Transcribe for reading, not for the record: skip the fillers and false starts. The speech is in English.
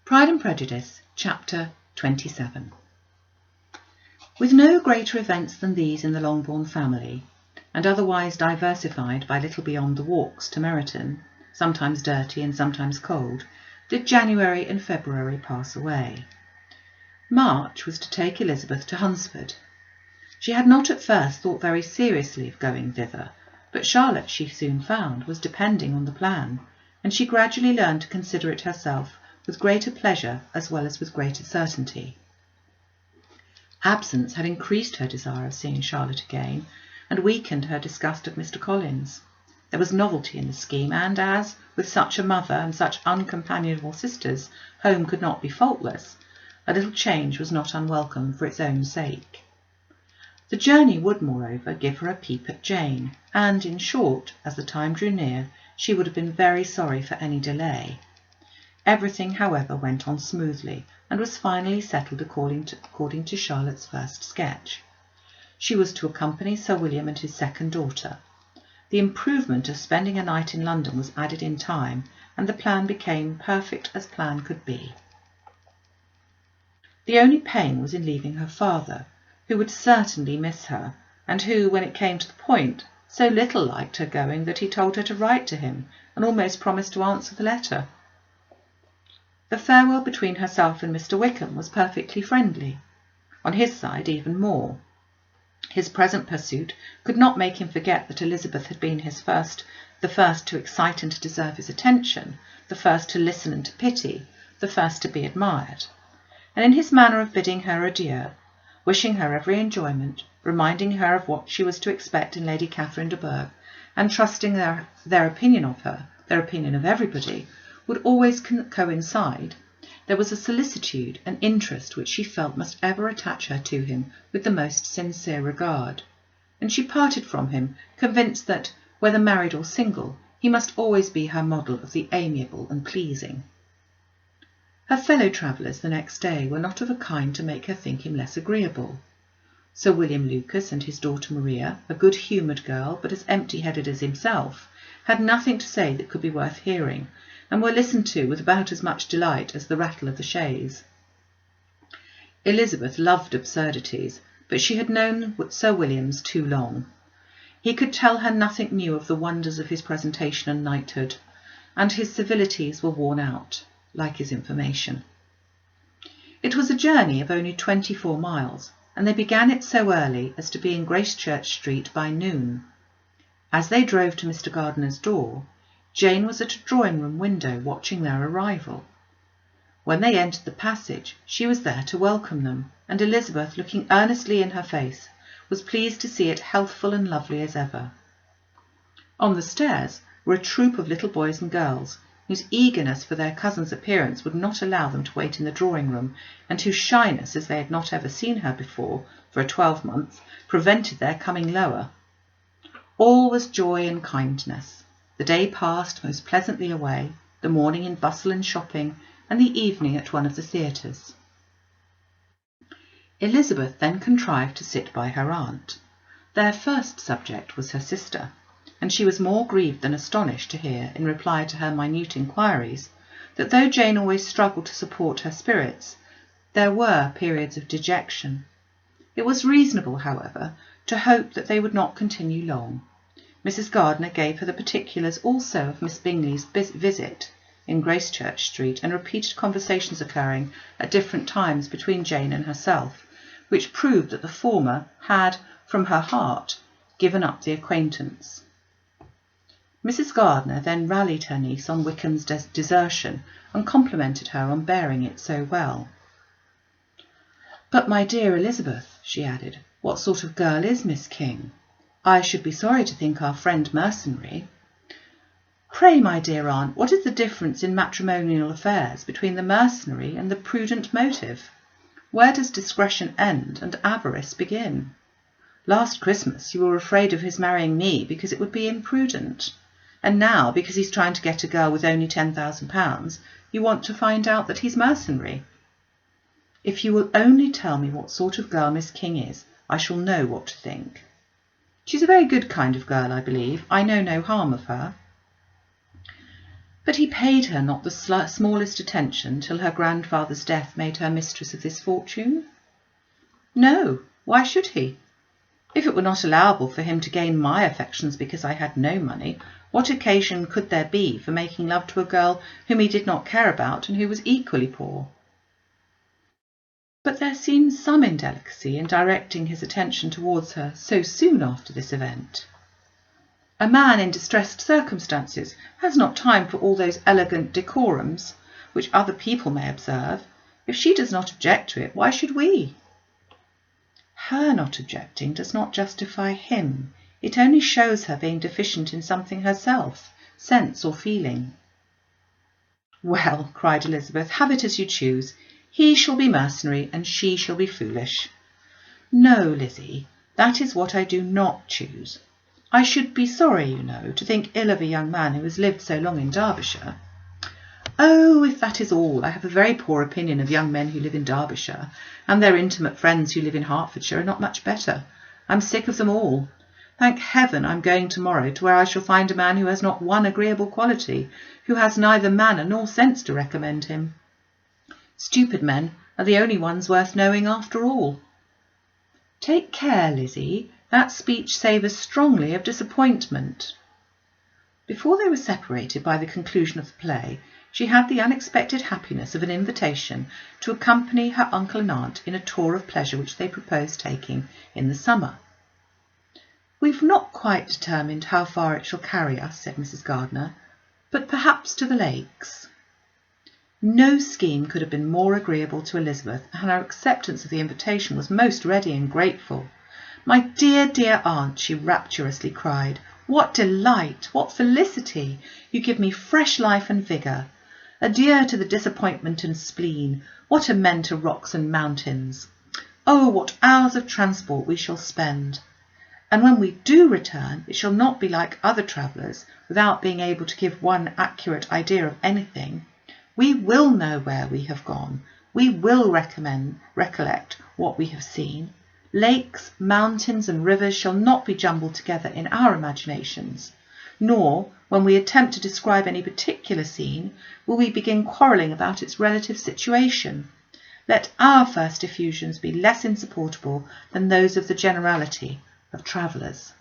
Pride and Prejudice, Chapter 27. With no greater events than these in the Longbourn family, and otherwise diversified by little beyond the walks to Meryton, sometimes dirty and sometimes cold, did January and February pass away. March was to take Elizabeth to Hunsford. She had not at first thought very seriously of going thither, but Charlotte, she soon found, was depending on the plan, and she gradually learned to consider it herself with greater pleasure as well as with greater certainty. Absence had increased her desire of seeing Charlotte again, and weakened her disgust of Mr. Collins. There was novelty in the scheme, and as, with such a mother and such uncompanionable sisters, home could not be faultless, a little change was not unwelcome for its own sake. The journey would, moreover, give her a peep at Jane, and, in short, as the time drew near, she would have been very sorry for any delay. Everything, however, went on smoothly, and was finally settled according to Charlotte's first sketch. She was to accompany Sir William and his second daughter. The improvement of spending a night in London was added in time, and the plan became perfect as plan could be. The only pain was in leaving her father, who would certainly miss her, and who, when it came to the point, so little liked her going that he told her to write to him, and almost promised to answer the letter. The farewell between herself and Mr. Wickham was perfectly friendly, on his side even more. His present pursuit could not make him forget that Elizabeth had been the first to excite and to deserve his attention, the first to listen and to pity, the first to be admired. And in his manner of bidding her adieu, wishing her every enjoyment, reminding her of what she was to expect in Lady Catherine de Bourgh, and trusting their opinion of her, their opinion of everybody, would always coincide, there was a solicitude and interest which she felt must ever attach her to him with the most sincere regard, and she parted from him convinced that, whether married or single, he must always be her model of the amiable and pleasing. Her fellow travellers the next day were not of a kind to make her think him less agreeable. Sir William Lucas and his daughter Maria, a good-humoured girl, but as empty-headed as himself, had nothing to say that could be worth hearing, and were listened to with about as much delight as the rattle of the chaise. Elizabeth loved absurdities, but she had known Sir William's too long. He could tell her nothing new of the wonders of his presentation and knighthood, and his civilities were worn out, like his information. It was a journey of only 24 miles, and they began it so early as to be in Gracechurch Street by noon. As they drove to Mr. Gardiner's door, Jane was at a drawing-room window watching their arrival. When they entered the passage, she was there to welcome them, and Elizabeth, looking earnestly in her face, was pleased to see it healthful and lovely as ever. On the stairs were a troop of little boys and girls, whose eagerness for their cousin's appearance would not allow them to wait in the drawing-room, and whose shyness, as they had not ever seen her before for a 12-month, prevented their coming lower. All was joy and kindness. The day passed most pleasantly away, the morning in bustle and shopping, and the evening at one of the theatres. Elizabeth then contrived to sit by her aunt. Their first subject was her sister, and she was more grieved than astonished to hear, in reply to her minute inquiries, that though Jane always struggled to support her spirits, there were periods of dejection. It was reasonable, however, to hope that they would not continue long. Mrs. Gardiner gave her the particulars also of Miss Bingley's visit in Gracechurch Street, and repeated conversations occurring at different times between Jane and herself, which proved that the former had, from her heart, given up the acquaintance. Mrs. Gardiner then rallied her niece on Wickham's desertion, and complimented her on bearing it so well. "But, my dear Elizabeth," she added, "what sort of girl is Miss King? I should be sorry to think our friend mercenary." "Pray, my dear aunt, what is the difference in matrimonial affairs between the mercenary and the prudent motive? Where does discretion end and avarice begin? Last Christmas you were afraid of his marrying me because it would be imprudent, and now, because he's trying to get a girl with only £10,000, you want to find out that he's mercenary. If you will only tell me what sort of girl Miss King is, I shall know what to think. She's a very good kind of girl, I believe. I know no harm of her." But he paid her not the smallest attention till her grandfather's death made her mistress of this fortune? No, why should he? If it were not allowable for him to gain my affections because I had no money, what occasion could there be for making love to a girl whom he did not care about and who was equally poor? But there seems some indelicacy in directing his attention towards her so soon after this event. A man in distressed circumstances has not time for all those elegant decorums which other people may observe. If she does not object to it, why should we? Her not objecting does not justify him. It only shows her being deficient in something herself, sense or feeling. Well, cried Elizabeth, have it as you choose. He shall be mercenary and she shall be foolish. No, Lizzie, that is what I do not choose. I should be sorry, you know, to think ill of a young man who has lived so long in Derbyshire. Oh, if that is all, I have a very poor opinion of young men who live in Derbyshire, and their intimate friends who live in Hertfordshire are not much better. I'm sick of them all. Thank heaven I'm going to-morrow to where I shall find a man who has not one agreeable quality, who has neither manner nor sense to recommend him. Stupid men are the only ones worth knowing after all. Take care, Lizzie, that speech savours strongly of disappointment. Before they were separated by the conclusion of the play, she had the unexpected happiness of an invitation to accompany her uncle and aunt in a tour of pleasure which they proposed taking in the summer. "We've not quite determined how far it shall carry us," said Mrs. Gardiner, "but perhaps to the lakes." No scheme could have been more agreeable to Elizabeth, and her acceptance of the invitation was most ready and grateful. "My dear, dear aunt," she rapturously cried, "what delight, what felicity! You give me fresh life and vigour. Adieu to the disappointment and spleen. What are men to rocks and mountains? Oh, what hours of transport we shall spend! And when we do return, it shall not be like other travellers, without being able to give one accurate idea of anything. We will know where we have gone. We will recollect what we have seen. Lakes, mountains, and rivers shall not be jumbled together in our imaginations, nor, when we attempt to describe any particular scene, will we begin quarrelling about its relative situation. Let our first effusions be less insupportable than those of the generality of travellers."